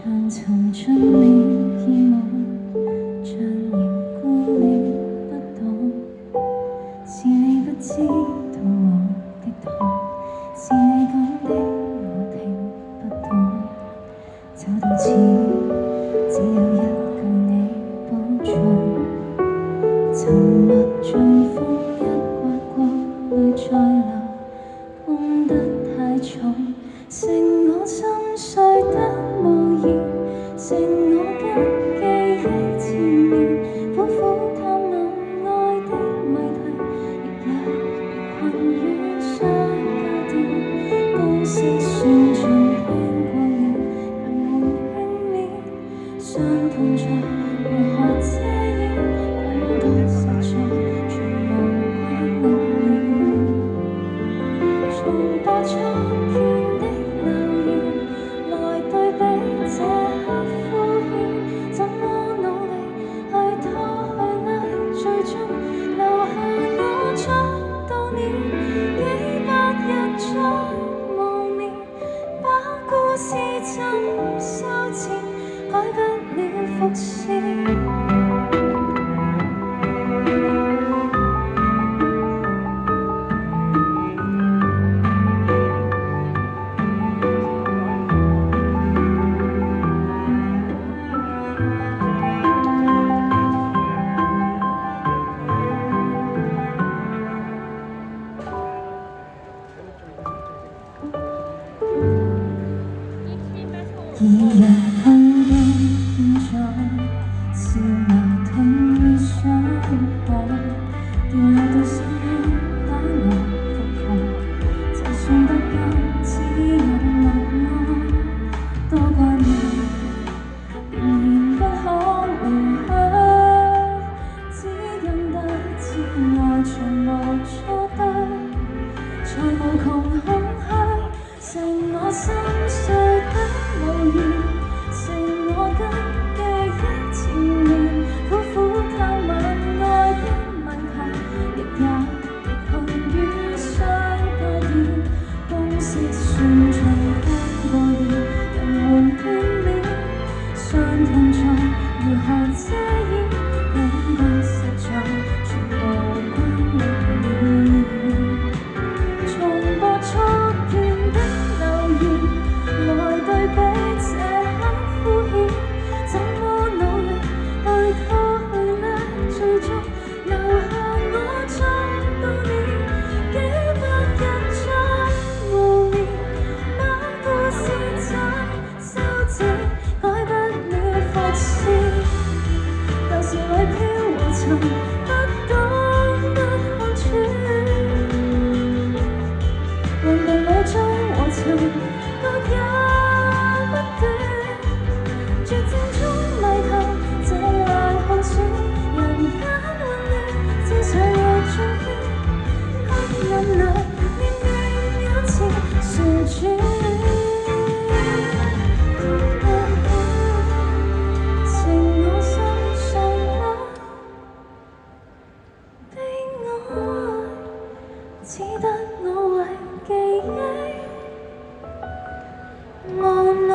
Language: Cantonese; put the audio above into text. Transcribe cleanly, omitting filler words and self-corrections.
像曾盡了意望，像凝固了不懂，是你不知道我的痛，是你講的我聽不懂，走到此只有一句你保重，沉默像風一刮過淚再流，碰得太重，剩我心碎得無言，剩我跟記憶纏綿，苦苦探問愛的謎題，亦也困於相交點，公式算盡聽過了，人們勸勉，傷痛再如何遮掩，感覺實在全無關了。重播初見的留言，來對比這刻敷衍，怎麼努力去拖去愛，最終留下我捉到了幾百日再無眠，把故事怎修剪，改不了伏線。二人碰到現在，是矛盾與相愛，掉落到深淵把我覆蓋，就算不甘只有默哀，多怪你仍然不可回去，只因得知愛從無錯對，才無窮空虛，剩我心碎得無言，剩我跟記憶纏綿，苦苦探問愛的問題，亦也困於相交點，公式算盡聽過了，人們勸勉，傷痛再如何遮掩，感覺實在全無關了。重播初見的留言，來對比這刻敷衍，怎麼努力去拖去呢？最終留下我捉到了幾百日再無眠，把故事怎修剪，改不了伏線。舊時裏飄和沉，不懂得看穿，混沌裏中和尋，各也不斷，絕症中迷途，這愛耗損，人間混亂，正常又轉圈，黑暗裏念念有詞旋轉。剩我心上的愛，只得我為記憶無奈。